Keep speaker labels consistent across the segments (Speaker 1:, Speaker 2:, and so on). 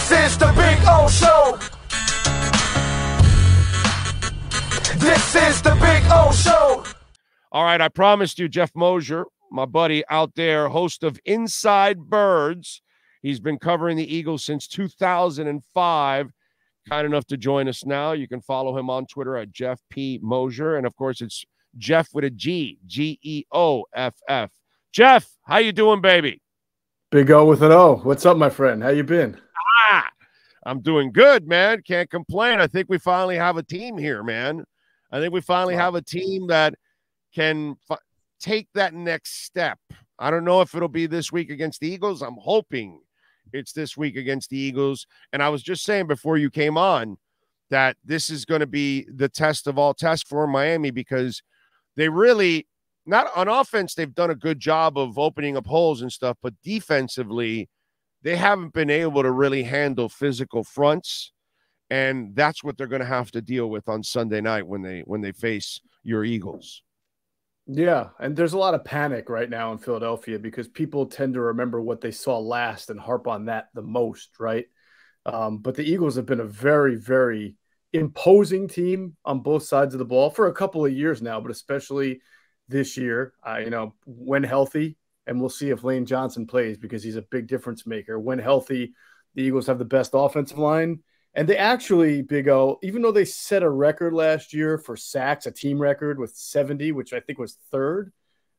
Speaker 1: This is the Big O Show. This is the Big O Show.
Speaker 2: All right, I promised you, Geoff Mosher, my buddy out there, host of Inside Birds. He's been covering the Eagles since 2005. Kind enough to join us now. You can follow him on Twitter at Geoff P. Mosher. And, of course, it's Geoff with a G, Geoff. Geoff, how you doing, baby?
Speaker 3: Big O with an O. What's up, my friend? How you been?
Speaker 2: I'm doing good, man. Can't complain. I think we finally have a team here, man. I think we finally have a team that can take that next step. I don't know if it'll be this week against the Eagles. I'm hoping it's this week against the Eagles. And I was just saying before you came on that this is going to be the test of all tests for Miami, because they really, not on offense, they've done a good job of opening up holes and stuff, but defensively, they haven't been able to really handle physical fronts. And that's what they're going to have to deal with on Sunday night when they face your Eagles.
Speaker 3: Yeah, and there's a lot of panic right now in Philadelphia because people tend to remember what they saw last and harp on that the most, right? But the Eagles have been a very, very imposing team on both sides of the ball for a couple of years now, but especially this year, when healthy, and we'll see if Lane Johnson plays because he's a big difference maker. When healthy, the Eagles have the best offensive line. And they actually, Big O, even though they set a record last year for sacks, a team record with 70, which I think was third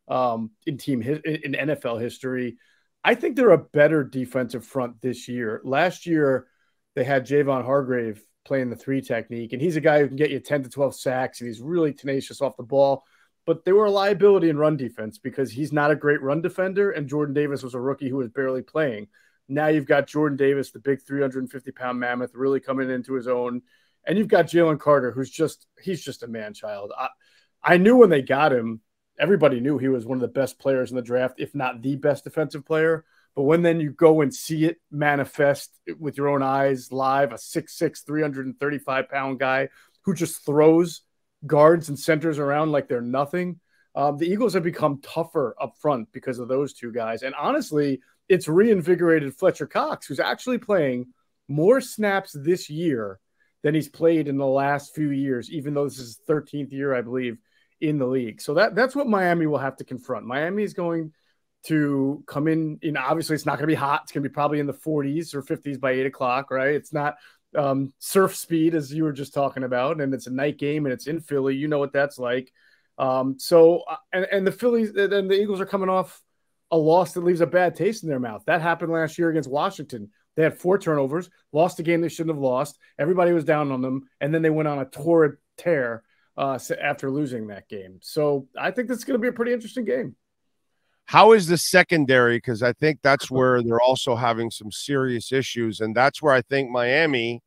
Speaker 3: in NFL history, I think they're a better defensive front this year. Last year, they had Javon Hargrave playing the 3 technique, and he's a guy who can get you 10 to 12 sacks, and he's really tenacious off the ball. But they were a liability in run defense because he's not a great run defender, and Jordan Davis was a rookie who was barely playing. Now you've got Jordan Davis, the big 350-pound mammoth, really coming into his own. And you've got Jalen Carter, he's just a man-child. I knew when they got him, everybody knew he was one of the best players in the draft, if not the best defensive player. But when then you go and see it manifest with your own eyes live, a 6'6", 335-pound guy who just throws guards and centers around like they're nothing, the Eagles have become tougher up front because of those two guys. And honestly, it's reinvigorated Fletcher Cox, who's actually playing more snaps this year than he's played in the last few years, even though this is his 13th year, I believe, in the league. So that's what Miami will have to confront. Miami is going to come in, obviously it's not going to be hot. It's going to be probably in the 40s or 50s by 8 o'clock, right? It's not surf speed, as you were just talking about, and it's a night game and it's in Philly. You know what that's like. And the Phillies and the Eagles are coming off a loss that leaves a bad taste in their mouth. That happened last year against Washington. They had 4 turnovers, lost a game they shouldn't have lost. Everybody was down on them, and then they went on a torrid tear after losing that game. So I think this is going to be a pretty interesting game.
Speaker 2: How is the secondary? Because I think that's where they're also having some serious issues, and that's where I think Miami,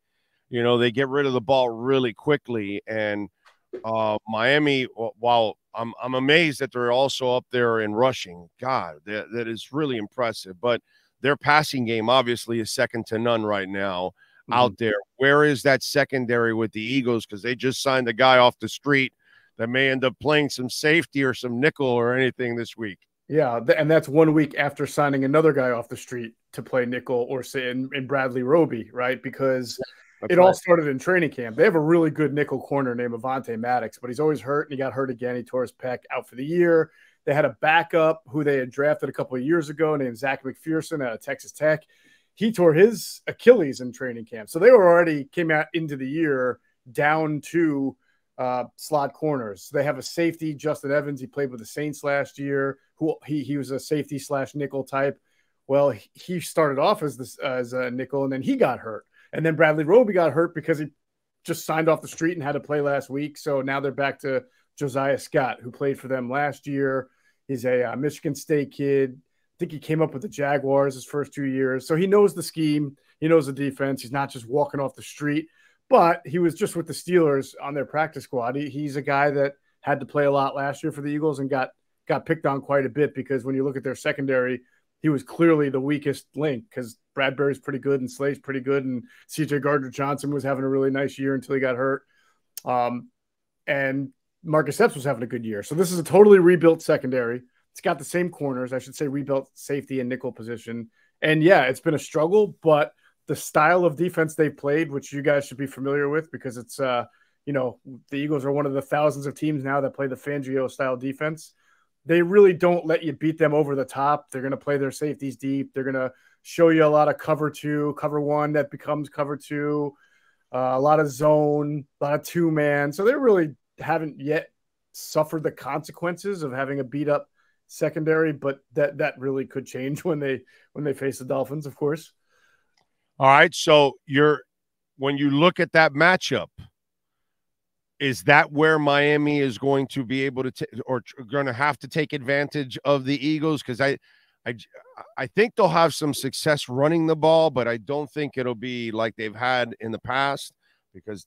Speaker 2: they get rid of the ball really quickly. And Miami, while I'm amazed that they're also up there in rushing. God, that is really impressive. But their passing game obviously is second to none right now out there. Where is that secondary with the Eagles? Because they just signed a guy off the street that may end up playing some safety or some nickel or anything this week.
Speaker 3: Yeah, and that's 1 week after signing another guy off the street to play nickel or say in Blvd, right? Because all started in training camp. They have a really good nickel corner named Avonte Maddox, but he's always hurt, and he got hurt again. He tore his pec, out for the year. They had a backup who they had drafted a couple of years ago named Zach McPherson out of Texas Tech. He tore his Achilles in training camp. So they came out into the year down to slot corners. They have a safety, Justin Evans. He played with the Saints last year. He was a safety / nickel type. Well, he started off as a nickel, and then he got hurt. And then Blvd got hurt because he just signed off the street and had to play last week. So now they're back to Josiah Scott, who played for them last year. He's a Michigan State kid. I think he came up with the Jaguars his first 2 years. So he knows the scheme. He knows the defense. He's not just walking off the street. But he was just with the Steelers on their practice squad. He's a guy that had to play a lot last year for the Eagles and got picked on quite a bit because when you look at their secondary, he was clearly the weakest link because Bradbury's pretty good and Slade's pretty good, and C.J. Gardner-Johnson was having a really nice year until he got hurt. And Marcus Epps was having a good year. So this is a totally rebuilt secondary. It's got the same corners, I should say rebuilt safety and nickel position. And, yeah, it's been a struggle, but the style of defense they played, which you guys should be familiar with because it's, you know, the Eagles are one of the thousands of teams now that play the Fangio style defense. They really don't let you beat them over the top. They're going to play their safeties deep. They're going to show you a lot of cover 2, cover 1 that becomes cover 2, a lot of zone, a lot of 2-man. So they really haven't yet suffered the consequences of having a beat up secondary, but that really could change when they face the Dolphins, of course.
Speaker 2: All right. So when you look at that matchup, is that where Miami is going to be able to or going to have to take advantage of the Eagles? Because I think they'll have some success running the ball, but I don't think it'll be like they've had in the past because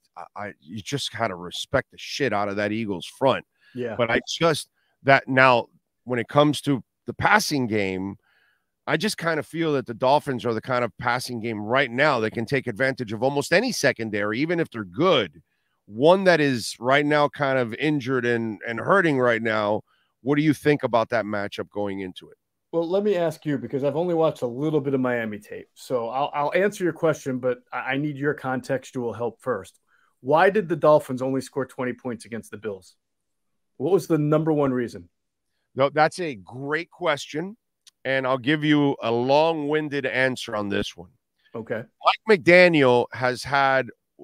Speaker 2: you just got to respect the shit out of that Eagles front.
Speaker 3: Yeah.
Speaker 2: But that now when it comes to the passing game, I just kind of feel that the Dolphins are the kind of passing game right now that can take advantage of almost any secondary, even if they're good. One that is right now kind of injured and hurting right now. What do you think about that matchup going into it?
Speaker 3: Well, let me ask you, because I've only watched a little bit of Miami tape. So I'll answer your question, but I need your contextual help first. Why did the Dolphins only score 20 points against the Bills? What was the number one reason?
Speaker 2: No, that's a great question. And I'll give you a long-winded answer on this one.
Speaker 3: Okay.
Speaker 2: Mike McDaniel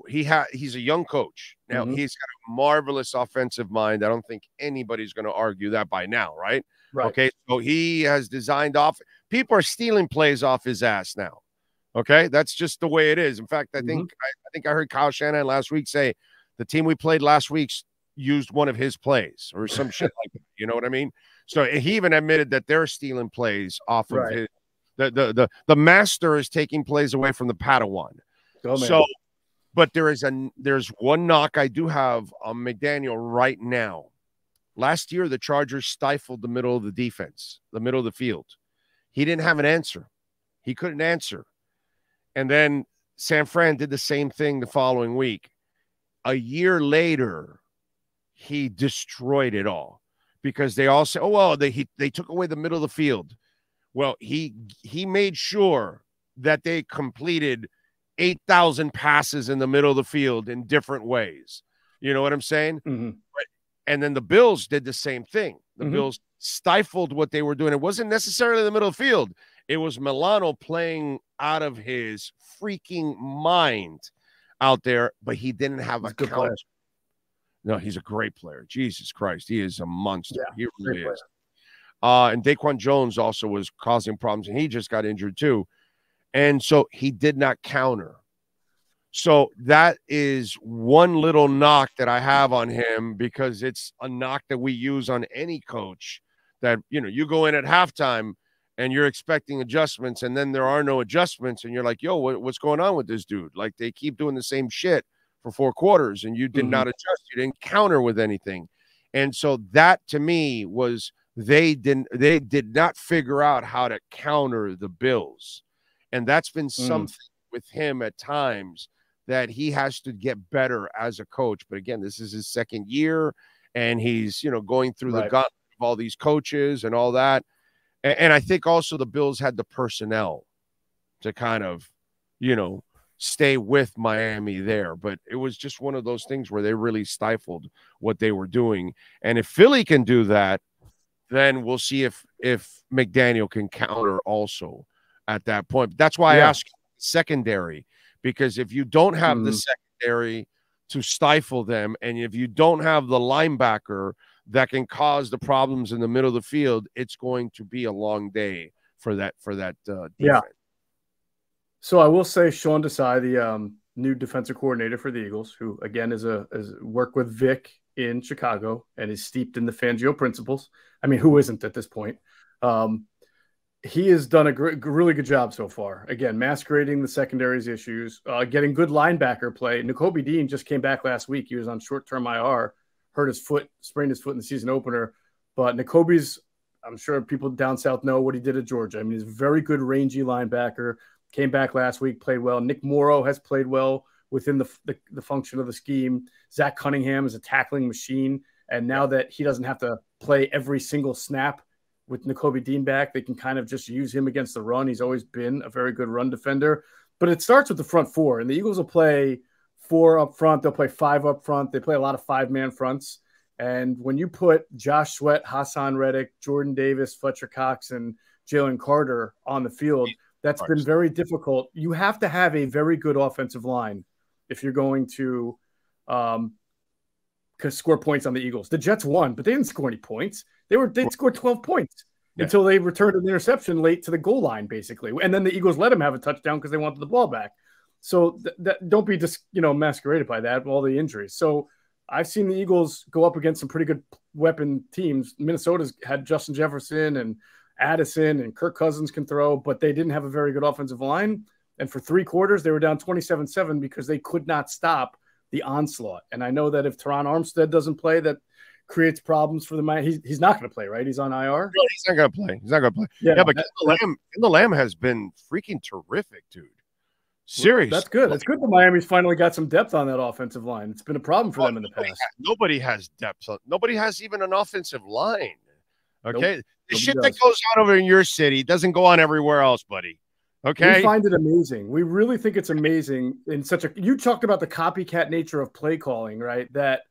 Speaker 2: he's a young coach. Now, he's got a marvelous offensive mind. I don't think anybody's going to argue that by now, right?
Speaker 3: Right.
Speaker 2: Okay, so he has designed off. People are stealing plays off his ass now. Okay, that's just the way it is. In fact, I think I heard Kyle Shanahan last week say the team we played last week used one of his plays or some shit like that. You know what I mean? So he even admitted that they're stealing plays off of his. The master is taking plays away from the Padawan. So, but there's one knock I do have on McDaniel right now. Last year, the Chargers stifled the middle of the defense, the middle of the field. He didn't have an answer. He couldn't answer. And then San Fran did the same thing the following week. A year later, he destroyed it all because they all said, oh, well, they took away the middle of the field. Well, he made sure that they completed 8,000 passes in the middle of the field in different ways. You know what I'm saying?
Speaker 3: Mm-hmm.
Speaker 2: And then the Bills did the same thing. The Bills stifled what they were doing. It wasn't necessarily the middle of the field. It was Milano playing out of his freaking mind out there, but he didn't have a counter. No, he's a great player. Jesus Christ. He is a monster. Yeah, he really is. And Daquan Jones also was causing problems, and he just got injured too. And so he did not counter. So that is one little knock that I have on him because it's a knock that we use on any coach that, you know, you go in at halftime and you're expecting adjustments and then there are no adjustments and you're like, yo, what's going on with this dude? Like they keep doing the same shit for 4 quarters and you did not adjust. You didn't counter with anything. And so that to me was they did not figure out how to counter the Bills. And that's been something with him at times that he has to get better as a coach. But again, this is his second year and he's, you know, going through the gauntlet of all these coaches and all that. And I think also the Bills had the personnel to kind of, you know, stay with Miami there. But it was just one of those things where they really stifled what they were doing. And if Philly can do that, then we'll see if McDaniel can counter also at that point. That's why I asked secondary, because if you don't have the secondary to stifle them, and if you don't have the linebacker that can cause the problems in the middle of the field, it's going to be a long day for that defense.
Speaker 3: Yeah. So I will say Sean Desai, the new defensive coordinator for the Eagles, who again is worked with Vic in Chicago and is steeped in the Fangio principles. I mean, who isn't at this point? He has done a really good job so far. Again, masquerading the secondary's issues, getting good linebacker play. Nakobe Dean just came back last week. He was on short-term IR, hurt his foot, sprained his foot in the season opener. But Nakobe's, I'm sure people down south know what he did at Georgia. I mean, he's a very good rangy linebacker. Came back last week, played well. Nick Morrow has played well within the function of the scheme. Zach Cunningham is a tackling machine. And now that he doesn't have to play every single snap with Nakobe Dean back, they can kind of just use him against the run. He's always been a very good run defender. But it starts with the front four, and the Eagles will play 4 up front. They'll play 5 up front. They play a lot of 5-man fronts. And when you put Josh Sweat, Hassan Reddick, Jordan Davis, Fletcher Cox, and Jalen Carter on the field, that's been very difficult. You have to have a very good offensive line if you're going to score points on the Eagles. The Jets won, but they didn't score any points. They'd scored 12 points until they returned an interception late to the goal line, basically. And then the Eagles let them have a touchdown because they wanted the ball back. So don't be just masqueraded by that, all the injuries. So I've seen the Eagles go up against some pretty good weapon teams. Minnesota's had Justin Jefferson and Addison, and Kirk Cousins can throw, but they didn't have a very good offensive line. And for 3 quarters, they were down 27-7 because they could not stop the onslaught. And I know that if Teron Armstead doesn't play, that creates problems for the man. He's not going to play, right? He's on IR.
Speaker 2: No, he's not going to play. He's not going to play. Yeah, but the Lamb has been freaking terrific, dude. Seriously.
Speaker 3: That's good. That's good that Miami's finally got some depth on that offensive line. It's been a problem for them in the past.
Speaker 2: Nobody has depth. Nobody has even an offensive line. Okay?
Speaker 3: Nope,
Speaker 2: the shit that goes on over in your city doesn't go on everywhere else, buddy. Okay?
Speaker 3: We find it amazing. We really think it's amazing in such a – you talked about the copycat nature of play calling, right, that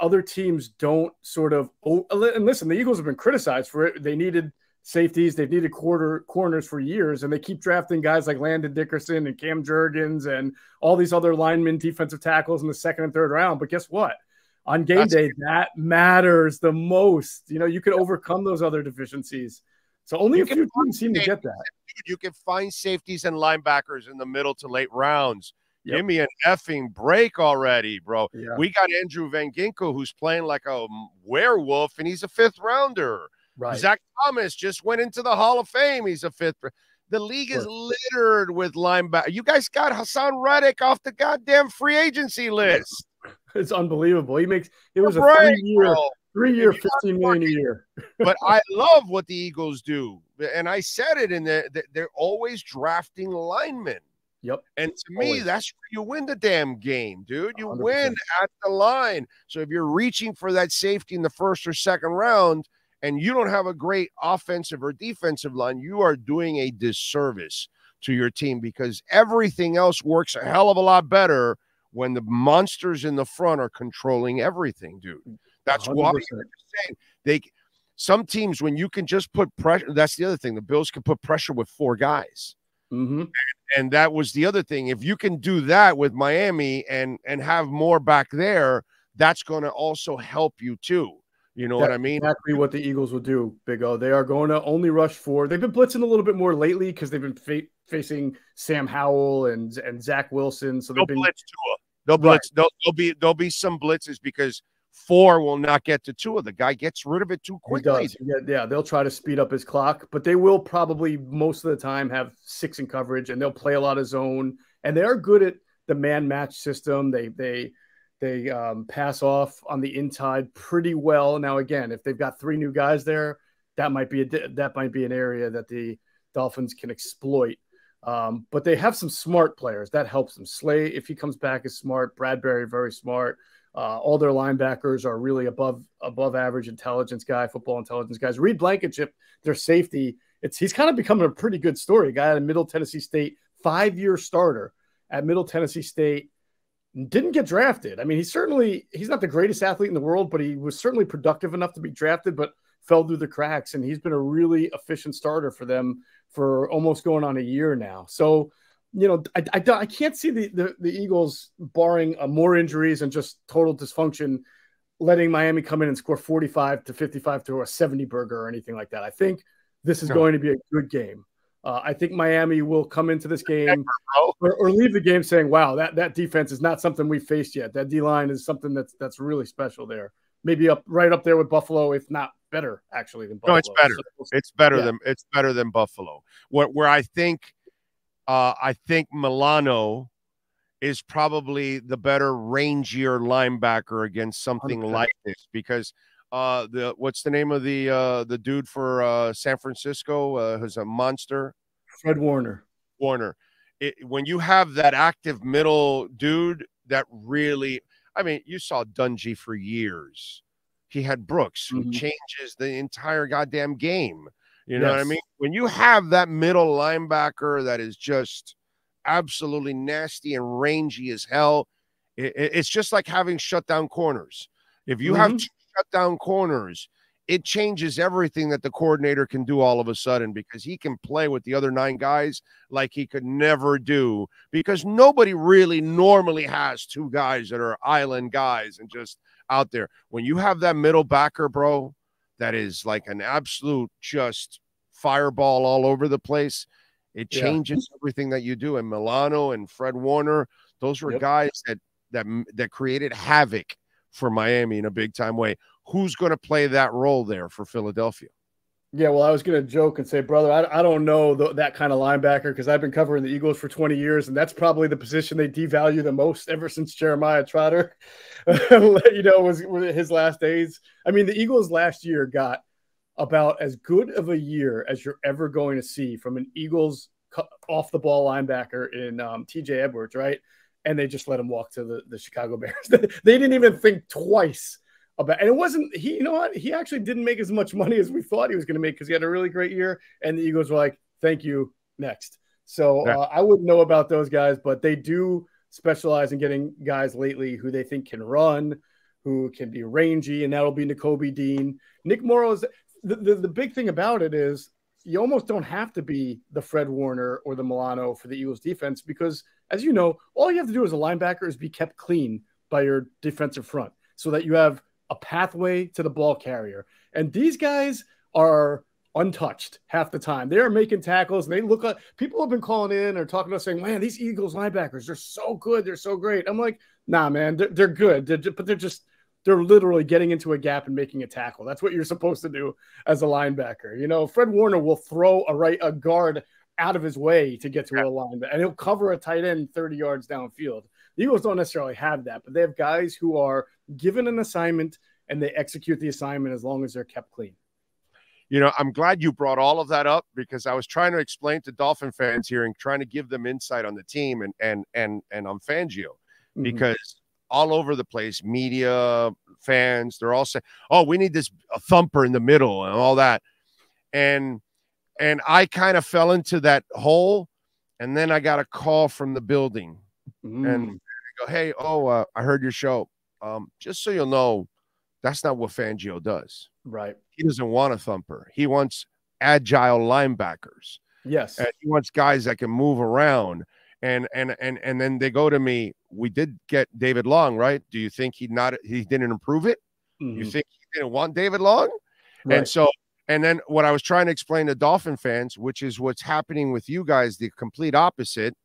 Speaker 3: other teams don't sort of – and listen, the Eagles have been criticized for it. They needed – safeties, they've needed corners for years, and they keep drafting guys like Landon Dickerson and Cam Jurgens and all these other linemen, defensive tackles in the 2nd and 3rd round. But guess what? On game day, that matters the most. You can overcome those other deficiencies. So only a few teams seem to get that.
Speaker 2: Dude, you can find safeties and linebackers in the middle to late rounds. Yep. Give me an effing break already, bro. Yeah. We got Andrew Van Ginkel, who's playing like a werewolf, and he's a 5th rounder. Right. Zach Thomas just went into the Hall of Fame. He's a 5th. The league is littered with linebackers. You guys got Hassan Reddick off the goddamn free agency list.
Speaker 3: It's unbelievable. It was a 3-year, $15 million a year.
Speaker 2: But I love what the Eagles do. And I said it in there, they're always drafting linemen.
Speaker 3: Yep.
Speaker 2: And to me, that's where you win the damn game, dude. You 100%. Win at the line. So if you're reaching for that safety in the 1st or 2nd round, and you don't have a great offensive or defensive line, you are doing a disservice to your team, because everything else works a hell of a lot better when the monsters in the front are controlling everything, dude. That's 100%. Why I'm saying some teams, when you can just put pressure, that's the other thing. The Bills can put pressure with 4 guys.
Speaker 3: Mm-hmm.
Speaker 2: And that was the other thing. If you can do that with Miami and have more back there, that's going to also help you too. You know what I mean?
Speaker 3: Exactly what the Eagles will do, Big O. They are going to only rush 4. They've been blitzing a little bit more lately because they've been facing Sam Howell and Zach Wilson. So they'll blitz Tua. There'll be some blitzes because 4 will not get to Tua. The guy gets rid of it too quickly. He does. Yeah, they'll try to speed up his clock, but they will probably most of the time have 6 in coverage, and they'll play a lot of zone. And they are good at the man match system. They pass off on the inside pretty well. Now, again, if they've got 3 new guys there, that might be an area that the Dolphins can exploit. But they have some smart players that helps them. Slay, if he comes back, is smart. Bradbury, very smart. All their linebackers are really above average intelligence football intelligence guys. Reed Blankenship, their safety, he's kind of becoming a pretty good story. Guy at Middle Tennessee State, 5-year starter at Middle Tennessee State. Didn't get drafted. I mean, he's not the greatest athlete in the world, but he was certainly productive enough to be drafted, but fell through the cracks. And he's been a really efficient starter for them for almost going on a year now. So, I can't see the Eagles, barring more injuries and just total dysfunction, letting Miami come in and score 45 to 55 to a 70 burger or anything like that. I think this is going to be a good game. I think Miami will come into this game or leave the game saying, wow, that defense is not something we've faced yet. That D-line is something that's really special there. Maybe right up there with Buffalo, if not better, actually, than Buffalo.
Speaker 2: No, it's better. It's better than Buffalo. Where I think Milano is probably the better, rangier linebacker against something 100%. Like this, because what's the name of the dude for San Francisco who's a monster?
Speaker 3: Fred Warner.
Speaker 2: When you have that active middle dude, that really, I mean, you saw Dungy for years. He had Brooks, who changes the entire goddamn game. You know what I mean? When you have that middle linebacker that is just absolutely nasty and rangy as hell. It's just like having shutdown corners. If you have two shutdown corners, it changes everything that the coordinator can do all of a sudden, because he can play with the other 9 guys like he could never do, because nobody really normally has 2 guys that are island guys and just out there. When you have that middle backer, bro, that is like an absolute just fireball all over the place, it changes everything that you do. And Milano and Fred Warner, those were guys that created havoc for Miami in a big time way. Who's going to play that role there for Philadelphia?
Speaker 3: Yeah, well, I was going to joke and say, brother, I don't know that kind of linebacker, because I've been covering the Eagles for 20 years, and that's probably the position they devalue the most ever since Jeremiah Trotter, was his last days. I mean, the Eagles last year got about as good of a year as you're ever going to see from an Eagles off-the-ball linebacker in TJ Edwards, right? And they just let him walk to the Chicago Bears. They didn't even think twice about, and it wasn't he. You know what? He actually didn't make as much money as we thought he was going to make, because he had a really great year. And the Eagles were like, "Thank you, next." So I wouldn't know about those guys, but they do specialize in getting guys lately who they think can run, who can be rangy, and that'll be Nakobe Dean. Nick Morrow's the big thing about it is you almost don't have to be the Fred Warner or the Milano for the Eagles defense, because, as you know, all you have to do as a linebacker is be kept clean by your defensive front so that you have a pathway to the ball carrier. And these guys are untouched half the time. They are making tackles, and they look like people have been calling in or talking about saying, "Man, these Eagles linebackers, they're so good. They're so great." I'm like, nah, man, they're good. They're literally getting into a gap and making a tackle. That's what you're supposed to do as a linebacker. You know, Fred Warner will throw a guard out of his way to get to a linebacker, and he'll cover a tight end 30 yards downfield. The Eagles don't necessarily have that, but they have guys who are given an assignment and they execute the assignment as long as they're kept clean.
Speaker 2: You know, I'm glad you brought all of that up, because I was trying to explain to Dolphin fans here and trying to give them insight on the team and on Fangio, because all over the place, media, fans, they're all saying, "Oh, we need a thumper in the middle," and all that. And I kind of fell into that hole, and then I got a call from the building, and I go, "Hey, I heard your show. Just so you'll know, that's not what Fangio does.
Speaker 3: Right?
Speaker 2: He doesn't want a thumper. He wants agile linebackers.
Speaker 3: Yes,
Speaker 2: and he wants guys that can move around." And then they go to me, "We did get David Long, right? Do you think he didn't improve it? You think he didn't want David Long?" Right. And then what I was trying to explain to Dolphin fans, which is what's happening with you guys, the complete opposite.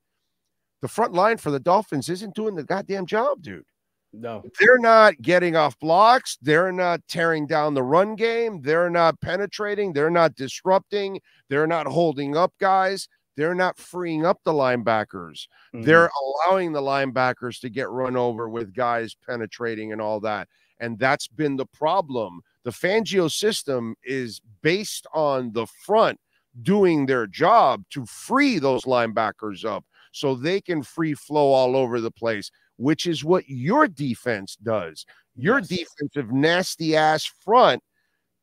Speaker 2: The front line for the Dolphins isn't doing the goddamn job, dude.
Speaker 3: No,
Speaker 2: they're not getting off blocks. They're not tearing down the run game. They're not penetrating. They're not disrupting. They're not holding up guys. They're not freeing up the linebackers. They're allowing the linebackers to get run over with guys penetrating and all that. And that's been the problem. The Fangio system is based on the front doing their job to free those linebackers up so they can free flow all over the place, which is what your defense does. Your defensive nasty ass front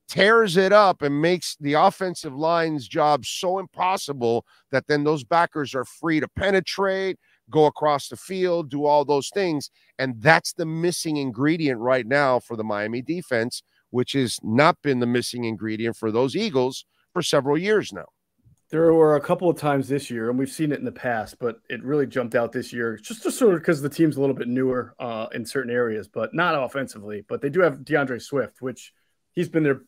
Speaker 2: tears it up and makes the offensive line's job so impossible that then those backers are free to penetrate, go across the field, do all those things. And that's the missing ingredient right now for the Miami defense, which has not been the missing ingredient for those Eagles for several years now.
Speaker 3: There were a couple of times this year, and we've seen it in the past, but it really jumped out this year, just sort of because the team's a little bit newer in certain areas, but not offensively. But they do have DeAndre Swift, which he's been there,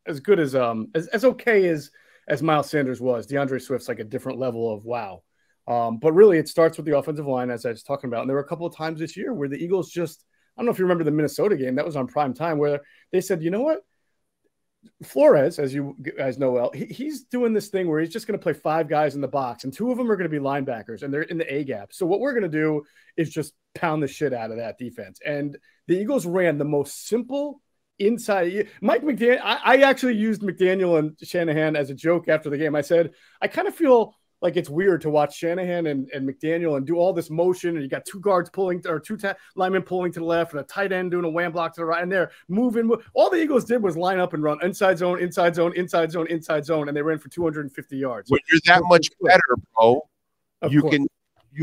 Speaker 3: as good as okay as Miles Sanders was. DeAndre Swift's like a different level of wow. But really, it starts with the offensive line, as I was talking about. And there were a couple of times this year where the Eagles just, I don't know if you remember the Minnesota game, that was on prime time, where they said, you know what? Flores, as you guys know well, he's doing this thing where he's just going to play 5 guys in the box, and 2 of them are going to be linebackers, and they're in the A gap. So what we're going to do is just pound the shit out of that defense. And the Eagles ran the most simple inside. Mike McDaniel, I actually used McDaniel and Shanahan as a joke after the game. I said, I kind of feel like it's weird to watch Shanahan and McDaniel and do all this motion, and you got 2 guards pulling, or 2 linemen pulling to the left, and a tight end doing a wham block to the right, and they're moving. All the Eagles did was line up and run inside zone, inside zone, inside zone, inside zone, and they ran for 250 yards.
Speaker 2: When you're that much better, bro, You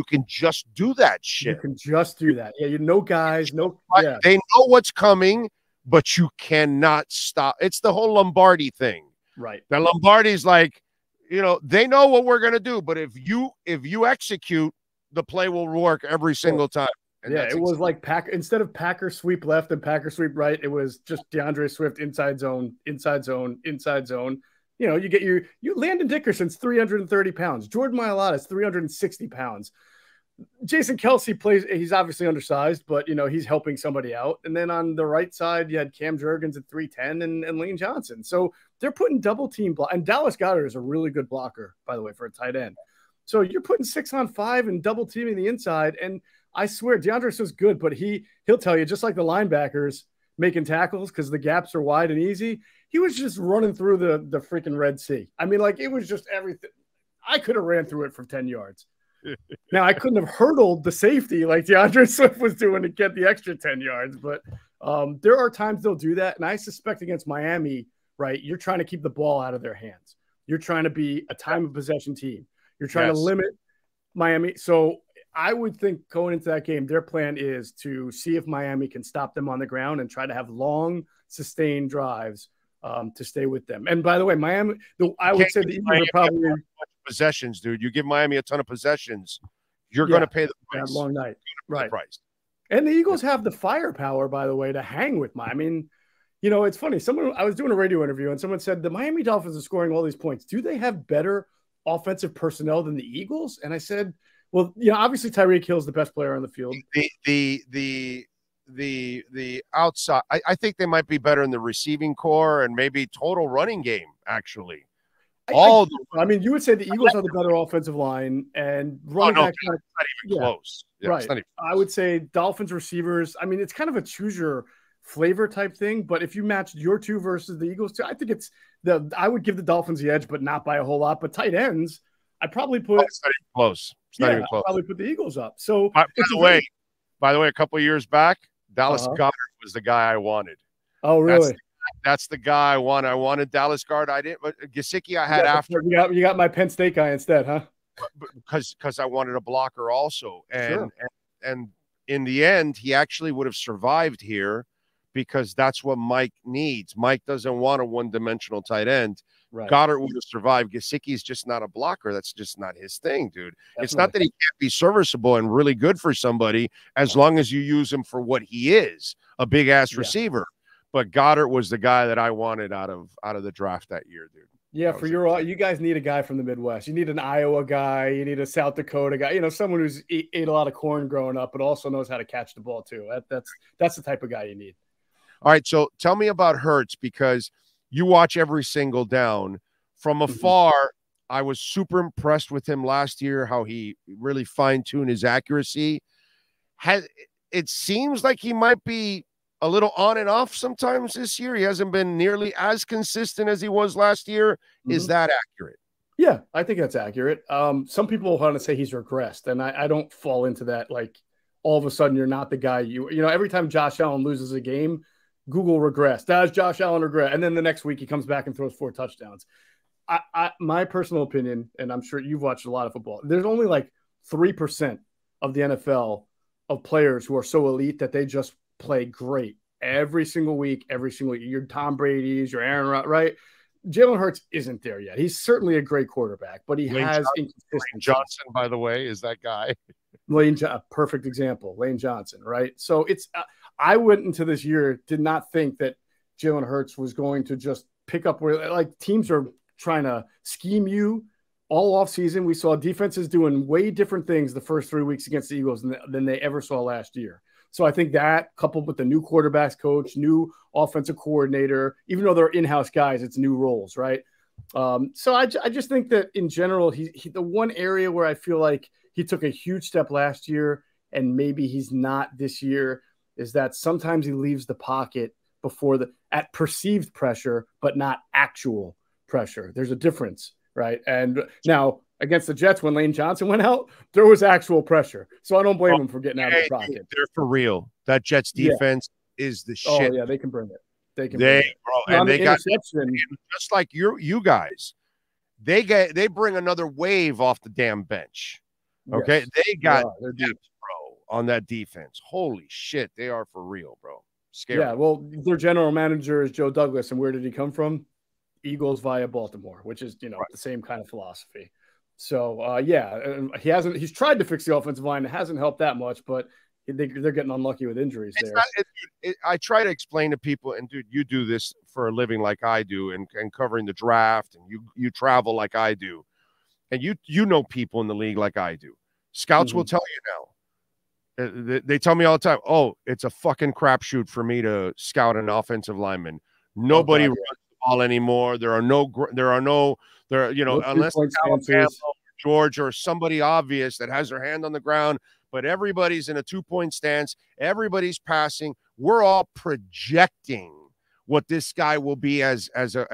Speaker 2: can just do that shit.
Speaker 3: You can just do that. Yeah, guys,
Speaker 2: They know what's coming, but you cannot stop. It's the whole Lombardi thing.
Speaker 3: Right.
Speaker 2: Now Lombardi's like, they know what we're gonna do, but if you execute, the play will work every single time. And
Speaker 3: it was like instead of Packer sweep left and Packer sweep right, it was just DeAndre Swift inside zone, inside zone, inside zone. You get Landon Dickerson's 330 pounds. Jordan Mailata's 360 pounds. Jason Kelce plays. He's obviously undersized, but he's helping somebody out. And then on the right side, you had Cam Jurgens at 310 and Lane Johnson. So they're putting double team block. And Dallas Goedert is a really good blocker, by the way, for a tight end. So you're putting 6-on-5 and double teaming the inside. And I swear, DeAndre Swift's good, but he'll tell you, just like the linebackers making tackles because the gaps are wide and easy, he was just running through the freaking Red Sea. I mean, like, it was just everything. I could have ran through it for 10 yards. Now, I couldn't have hurdled the safety like DeAndre Swift was doing to get the extra 10 yards, but there are times they'll do that. And I suspect against Miami, right, you're trying to keep the ball out of their hands. You're trying to be a time of possession team. You're trying to limit Miami. So I would think going into that game, their plan is to see if Miami can stop them on the ground and try to have long, sustained drives to stay with them. And by the way, Miami, I would say the Eagles are probably
Speaker 2: possessions, dude. You give Miami a ton of possessions, you're going to pay the price.
Speaker 3: Long night, right? Price. And the Eagles have the firepower, by the way, to hang with Miami. I mean, it's funny. I was doing a radio interview, and someone said the Miami Dolphins are scoring all these points. Do they have better offensive personnel than the Eagles? And I said, well, obviously Tyreek Hill's the best player on the field.
Speaker 2: The outside, I think they might be better in the receiving core and maybe total running game, actually.
Speaker 3: I mean, you would say the Eagles are the better offensive line and running back.
Speaker 2: Not even close. Yeah,
Speaker 3: right. I would say Dolphins receivers. I mean, it's kind of a choose your flavor type thing. But if you matched your two versus the Eagles two, I think I would give the Dolphins the edge, but not by a whole lot. But tight ends, I'd probably put.
Speaker 2: It's not even close. It's not even close.
Speaker 3: I'd probably put the Eagles up. So
Speaker 2: by the way, a couple of years back, Dallas Goedert was the guy I wanted.
Speaker 3: Oh, really?
Speaker 2: That's the guy I wanted. I wanted Dallas Goedert. I didn't. Gesicki I had after.
Speaker 3: You got my Penn State guy instead, huh?
Speaker 2: Because I wanted a blocker also, and in the end, he actually would have survived here because that's what Mike needs. Mike doesn't want a one-dimensional tight end. Right. Goddard would have survived. Gesicki's just not a blocker. That's just not his thing, dude. Definitely. It's not that he can't be serviceable and really good for somebody as long as you use him for what he is, a big-ass receiver. But Goddard was the guy that I wanted out of the draft that year, dude.
Speaker 3: Yeah, you guys need a guy from the Midwest. You need an Iowa guy. You need a South Dakota guy. Someone who's ate a lot of corn growing up, but also knows how to catch the ball too. That's the type of guy you need. All
Speaker 2: right, so tell me about Hurts because you watch every single down from afar. I was super impressed with him last year. How he really fine-tuned his accuracy. It seems like he might be a little on and off sometimes this year. He hasn't been nearly as consistent as he was last year. Is that accurate?
Speaker 3: Yeah, I think that's accurate. Some people want to say he's regressed, and I don't fall into that. Like all of a sudden you're not the guy every time Josh Allen loses a game, Google regress. Does Josh Allen regret? And then the next week he comes back and throws 4 touchdowns. My personal opinion, and I'm sure you've watched a lot of football, there's only like 3% of the NFL of players who are so elite that they just play great every single week, Your Tom Brady's, your Aaron Rodgers, right? Jalen Hurts isn't there yet. He's certainly a great quarterback, but he has inconsistency.
Speaker 2: Lane Johnson, by the way, is that guy.
Speaker 3: Perfect example, Lane Johnson, right? So it's I went into this year, did not think that Jalen Hurts was going to just pick up where like teams are trying to scheme you all off season. We saw defenses doing way different things the first 3 weeks against the Eagles than they ever saw last year. So I think that coupled with the new quarterbacks coach, new offensive coordinator, even though they're in-house guys, it's new roles, right? So I just think that in general, he the one area where I feel like he took a huge step last year and maybe he's not this year is that sometimes he leaves the pocket at perceived pressure, but not actual pressure. There's a difference, right? And now against the Jets, when Lane Johnson went out, there was actual pressure. So I don't blame him for getting out of the pocket.
Speaker 2: They're for real. That Jets defense is the shit.
Speaker 3: Oh, yeah, they can bring it. They got
Speaker 2: just like you guys. They bring another wave off the damn bench. Okay,
Speaker 3: Yes.
Speaker 2: they got
Speaker 3: they're
Speaker 2: depth,
Speaker 3: deep.
Speaker 2: bro, on that defense. Holy shit, they are for real, bro. Scary.
Speaker 3: Yeah, well, their general manager is Joe Douglas, and where did he come from? Eagles via Baltimore, which is
Speaker 2: Right.
Speaker 3: the same kind of philosophy. So he's tried to fix the offensive line. It hasn't helped that much, but they're getting unlucky with injuries there.
Speaker 2: I try to explain to people, and dude, you do this for a living like I do, and covering the draft, and you travel like I do, and you know people in the league like I do. Scouts will tell you now. They tell me all the time, oh, it's a fucking crapshoot for me to scout an offensive lineman. Nobody runs the ball anymore. There are no unless it's Alabama, Georgia, or somebody obvious that has their hand on the ground, but everybody's in a 2-point stance. Everybody's passing. We're all projecting what this guy will be as a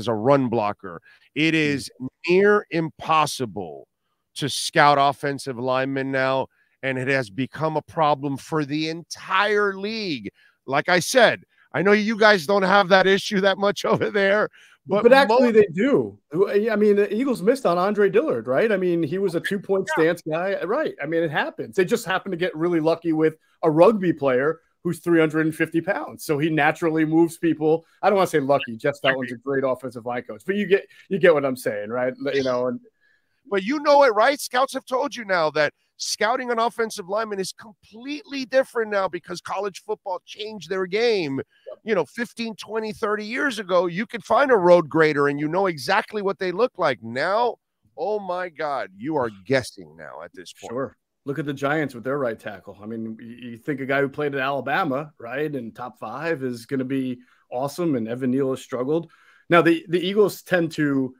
Speaker 2: run blocker. It is near impossible to scout offensive linemen now. And it has become a problem for the entire league. Like I said, I know you guys don't have that issue that much over there, but
Speaker 3: actually they do. I mean, the Eagles missed on Andre Dillard, right? I mean, he was a 2-point stance guy, right? I mean, it happens. They just happen to get really lucky with a rugby player who's 350 pounds. So he naturally moves people. I don't want to say lucky. Jeff Stoutland's a great offensive line coach, but you get what I'm saying, right?
Speaker 2: But you know it, right? Scouts have told you now that scouting an offensive lineman is completely different now because college football changed their game. 15, 20, 30 years ago, you could find a road grader and you know exactly what they look like. Now, oh my God, you are guessing now at this point.
Speaker 3: Sure. Look at the Giants with their right tackle. I mean, you think a guy who played at Alabama, right, and top 5 is going to be awesome, and Evan Neal has struggled. Now, the Eagles tend to,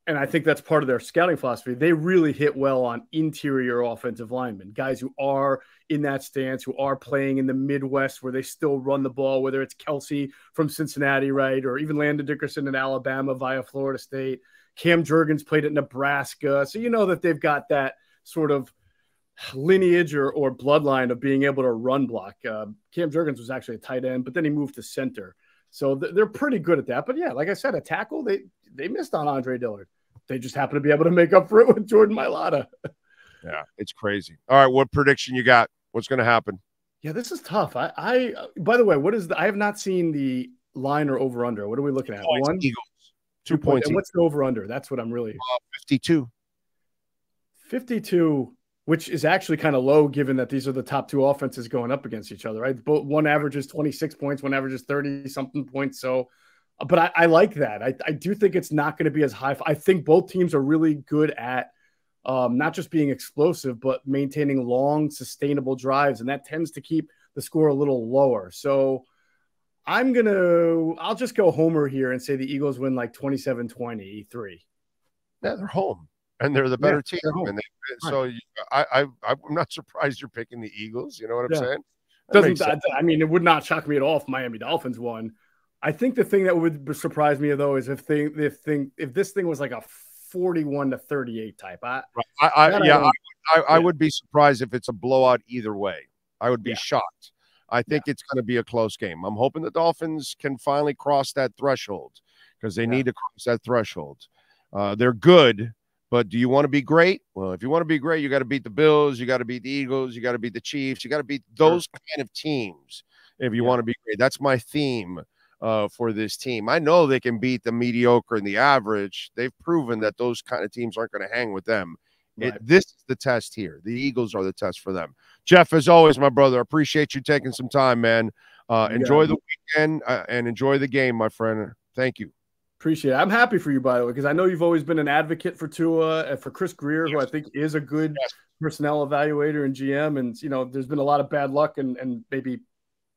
Speaker 3: and I think that's part of their scouting philosophy, they really hit well on interior offensive linemen, guys who are in that stance, who are playing in the Midwest where they still run the ball, whether it's Kelsey from Cincinnati, right, or even Landon Dickerson in Alabama via Florida State. Cam Jurgens played at Nebraska. So you know that they've got that sort of lineage or bloodline of being able to run block. Cam Jurgens was actually a tight end, but then he moved to center. So they're pretty good at that. But yeah, like I said, a tackle, they missed on Andre Dillard. They just happen to be able to make up for it with Jordan Mailata.
Speaker 2: Yeah, it's crazy. All right, what prediction you got? What's going to happen?
Speaker 3: Yeah, this is tough. I by the way, I have not seen the line or over under. What are we looking at?
Speaker 2: Points,
Speaker 3: 1
Speaker 2: Eagles. 2 points.
Speaker 3: And what's the over under? That's what I'm really
Speaker 2: 52.
Speaker 3: 52, which is actually kind of low given that these are the top 2 offenses going up against each other, right? Both one averages 26 points, one averages 30 something points. So, but I like that. I do think it's not going to be as high. I think both teams are really good at not just being explosive, but maintaining long, sustainable drives. And that tends to keep the score a little lower. So I'll just go homer here and say the Eagles win like 27-23.
Speaker 2: Yeah, they're home. And they're the better team. And so I'm not surprised you're picking the Eagles. You know what I'm saying?
Speaker 3: I mean, it would not shock me at all if Miami Dolphins won. I think the thing that would surprise me though is if this thing was like a 41-38 type. I would be surprised if it's a blowout either way. I would be shocked. I think it's going to be a close game. I'm hoping the Dolphins can finally cross that threshold because they need to cross that threshold. They're good. But do you want to be great? Well, if you want to be great, you got to beat the Bills, you got to beat the Eagles, you got to beat the Chiefs, you got to beat those kind of teams if you want to be great. That's my theme for this team. I know they can beat the mediocre and the average. They've proven that those kind of teams aren't going to hang with them. Right. This is the test here. The Eagles are the test for them. Geoff, as always, my brother, appreciate you taking some time, man. Enjoy the weekend and enjoy the game, my friend. Thank you. Appreciate it. I'm happy for you, by the way, because I know you've always been an advocate for Tua and for Chris Greer, who I think is a good personnel evaluator and GM. And, there's been a lot of bad luck and maybe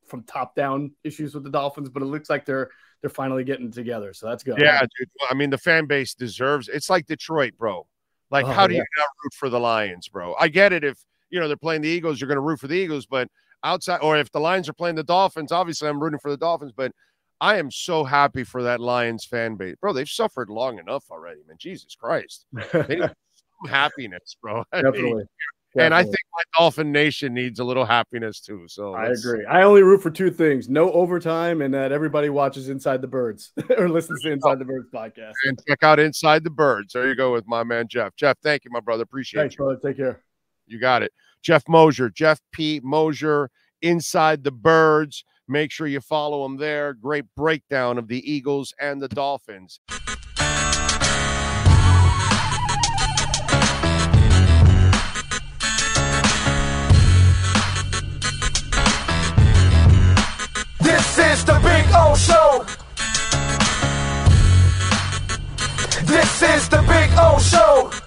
Speaker 3: from top down issues with the Dolphins, but it looks like they're finally getting together. So that's good.
Speaker 2: Yeah, dude. I mean, the fan base deserves, it's like Detroit, bro. Like, how do you not root for the Lions, bro? I get it. If, they're playing the Eagles, you're going to root for the Eagles, but outside, or if the Lions are playing the Dolphins, obviously I'm rooting for the Dolphins, but I am so happy for that Lions fan base. Bro, they've suffered long enough already, man. Jesus Christ. They need some happiness, bro.
Speaker 3: Definitely.
Speaker 2: And I think my Dolphin Nation needs a little happiness too. So
Speaker 3: I agree. I only root for two things: no overtime, and that everybody watches Inside the Birds or listens to Inside the Birds podcast.
Speaker 2: And check out Inside the Birds. There you go with my man Geoff. Geoff, thank you, my brother. Appreciate
Speaker 3: Thanks,
Speaker 2: you.
Speaker 3: brother. Take care.
Speaker 2: You got it. Geoff Mosher, Geoff P. Mosher, Inside the Birds. Make sure you follow him there. Great breakdown of the Eagles and the Dolphins.
Speaker 1: This is the Big O Show. This is the Big O Show.